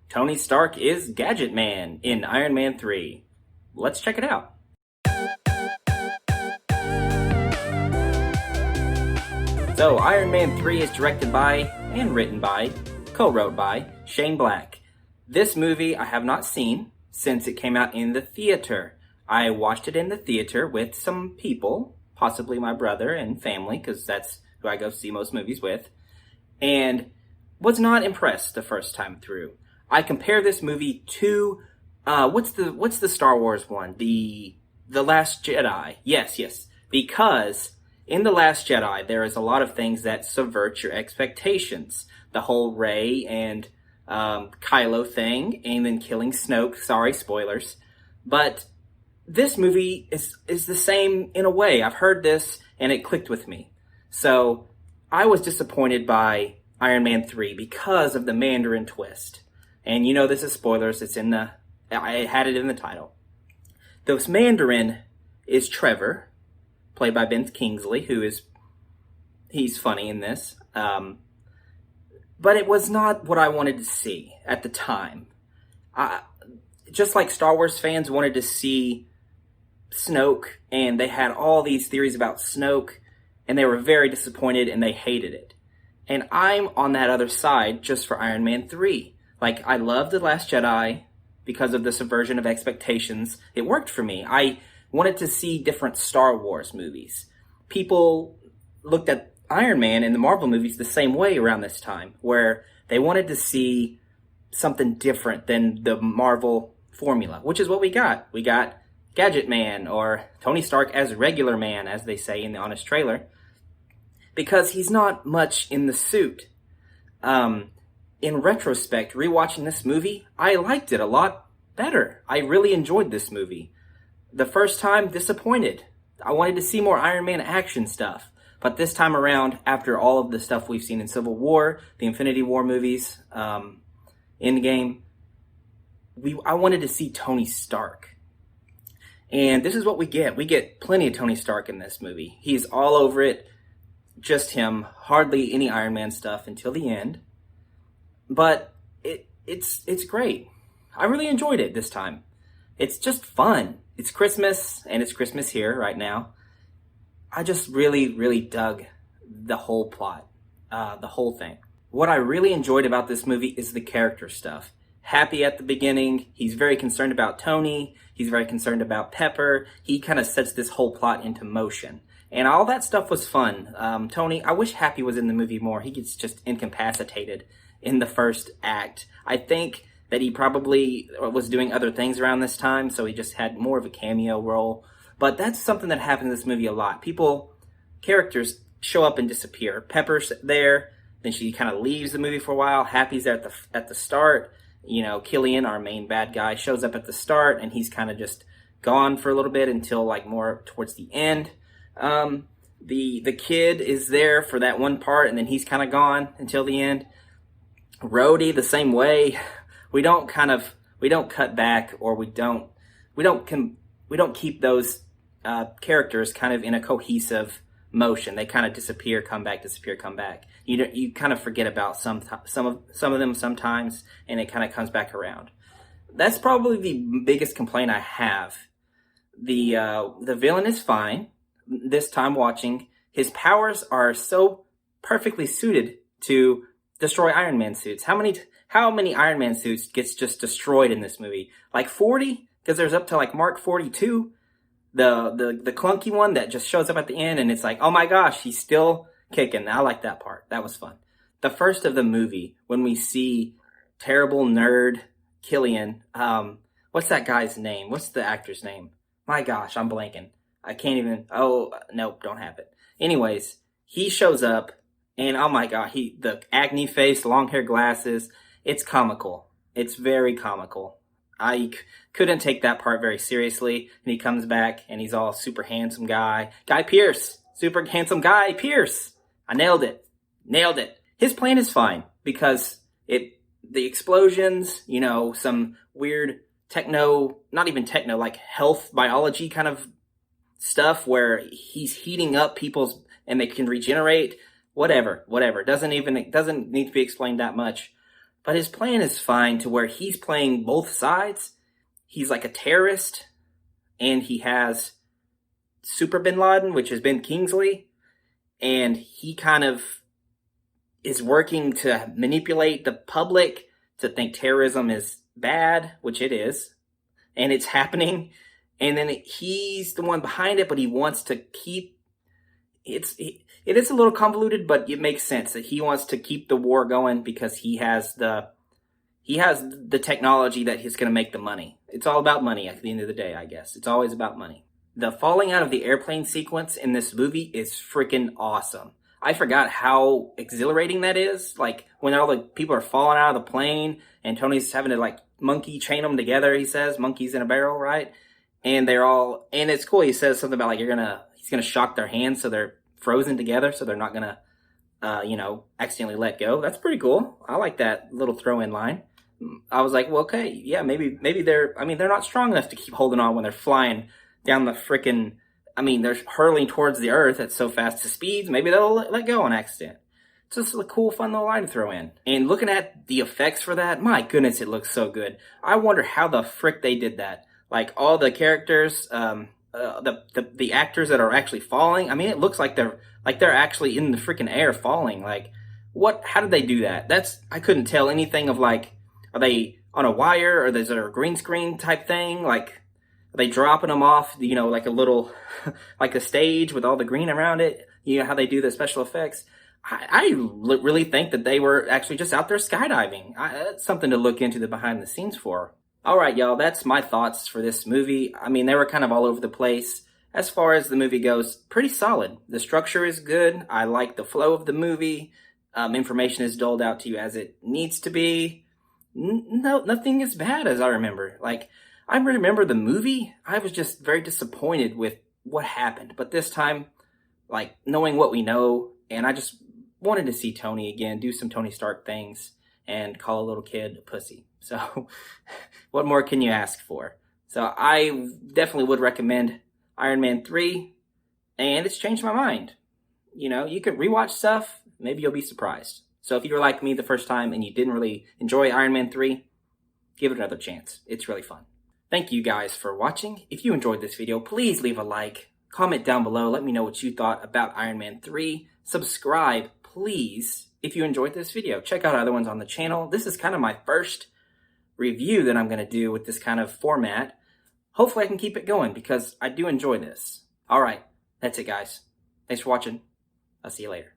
Tony Stark is Gadget Man in Iron Man 3. Let's check it out. So, Iron Man 3 is directed by and written by, co-wrote by, Shane Black. This movie I have not seen since it came out in the theater. I watched it in the theater with some people, possibly my brother and family, because that's who I go see most movies with, and was not impressed the first time through. I compare this movie to, what's the Star Wars one? The Last Jedi. Yes. Because in The Last Jedi, there is a lot of things that subvert your expectations. The whole Rey and Kylo thing, and then killing Snoke. Sorry, spoilers. But this movie is the same in a way. I've heard this, and it clicked with me. So, I was disappointed by Iron Man 3 because of the Mandarin twist. And you know this is spoilers, I had it in the title. This Mandarin is Trevor, played by Ben Kingsley, he's funny in this. But it was not what I wanted to see at the time. Just like Star Wars fans wanted to see Snoke, and they had all these theories about Snoke, and they were very disappointed and they hated it. And I'm on that other side just for Iron Man 3. Like, I love The Last Jedi because of the subversion of expectations. It worked for me. I wanted to see different Star Wars movies. People looked at Iron Man and the Marvel movies the same way around this time, where they wanted to see something different than the Marvel formula, which is what we got. We got Gadget Man, or Tony Stark as regular man, as they say in the Honest trailer, because he's not much in the suit. In retrospect, rewatching this movie, I liked it a lot better. I really enjoyed this movie. The first time, disappointed. I wanted to see more Iron Man action stuff. But this time around, after all of the stuff we've seen in Civil War, the Infinity War movies, Endgame, I wanted to see Tony Stark. And this is what we get. We get plenty of Tony Stark in this movie. He's all over it. Just him. Hardly any Iron Man stuff until the end. But it's great. I really enjoyed it this time. It's just fun. It's Christmas, and it's Christmas here right now. I just really dug the whole plot, the whole thing. What I really enjoyed about this movie is the character stuff. Happy at the beginning. He's very concerned about Tony. He's very concerned about Pepper. He kind of sets this whole plot into motion. And all that stuff was fun. Tony, I wish Happy was in the movie more. He gets just incapacitated in the first act. I think that he probably was doing other things around this time, so he just had more of a cameo role. But that's something that happens in this movie a lot. Characters show up and disappear. Pepper's there, then she kind of leaves the movie for a while. Happy's there at the start. You know, Killian, our main bad guy, shows up at the start, and he's kind of just gone for a little bit until like more towards the end. The kid is there for that one part, and then he's kind of gone until the end. Rhodey, the same way. We don't cut back, or we don't keep those characters kind of in a cohesive motion. They kind of disappear, come back, disappear, come back. You kind of forget about some of them sometimes, and it kind of comes back around. That's probably the biggest complaint I have. The villain is fine. This time watching, his powers are so perfectly suited to destroy Iron Man suits. How many Iron Man suits gets just destroyed in this movie? Like 40? Because there's up to like Mark 42. The clunky one that just shows up at the end, and it's like, oh my gosh, he's still kicking. I like that part. That was fun. The first of the movie, when we see terrible nerd Killian, what's that guy's name? What's the actor's name? My gosh, I'm blanking. I can't even, nope, don't have it. Anyways, he shows up, and oh my god, the acne face, long hair, glasses, it's comical. It's very comical. I couldn't take that part very seriously, and he comes back, and he's all super handsome guy. Guy Pearce. Super handsome Guy Pearce. I nailed it. His plan is fine, because the explosions, some weird not even techno, like health biology kind of stuff where he's heating up people's, and they can regenerate. Whatever. Doesn't need to be explained that much. But his plan is fine to where he's playing both sides. He's like a terrorist, and he has Super Bin Laden, which is Ben Kingsley, and he kind of is working to manipulate the public to think terrorism is bad, which it is, and it's happening. And then he's the one behind it, but he wants to keep it is a little convoluted, but it makes sense that he wants to keep the war going because he has the technology that is going to make the money. It's all about money at the end of the day, I guess. It's always about money. The falling out of the airplane sequence in this movie is freaking awesome. I forgot how exhilarating that is. Like, when all the people are falling out of the plane and Tony's having to, like, monkey chain them together, he says. Monkeys in a barrel, right? And and it's cool. He says something about, like, he's gonna shock their hands so they're frozen together so they're not gonna, accidentally let go. That's pretty cool. I like that little throw-in line. I was like, well, okay, yeah, maybe they're not strong enough to keep holding on when they're flying down the frickin', they're hurling towards the earth at so fast speeds. Maybe they'll let go on accident. It's just a cool, fun little line to throw in. And looking at the effects for that, my goodness, it looks so good. I wonder how the frick they did that. Like, all the characters, the actors that are actually falling, it looks like they're actually in the freaking air falling. Like, how did they do that? I couldn't tell anything of, like, are they on a wire, or is there a green screen type thing? Like, are they dropping them off, like a little, like a stage with all the green around it? You know how they do the special effects? I really think that they were actually just out there skydiving. That's something to look into the behind the scenes for. Alright, y'all, that's my thoughts for this movie. They were kind of all over the place. As far as the movie goes, pretty solid. The structure is good. I like the flow of the movie. Information is doled out to you as it needs to be. No, nothing is bad as I remember. Like, I remember the movie, I was just very disappointed with what happened. But this time, like, knowing what we know, and I just wanted to see Tony again, do some Tony Stark things, and call a little kid a pussy. So, what more can you ask for? So, I definitely would recommend Iron Man 3, and it's changed my mind. You can rewatch stuff, maybe you'll be surprised. So, if you were like me the first time and you didn't really enjoy Iron Man 3, give it another chance. It's really fun. Thank you guys for watching. If you enjoyed this video, please leave a like, comment down below, let me know what you thought about Iron Man 3. Subscribe, please, if you enjoyed this video. Check out other ones on the channel. This is kind of my first review that I'm going to do with this kind of format. Hopefully I can keep it going because I do enjoy this. Alright, that's it guys. Thanks for watching. I'll see you later.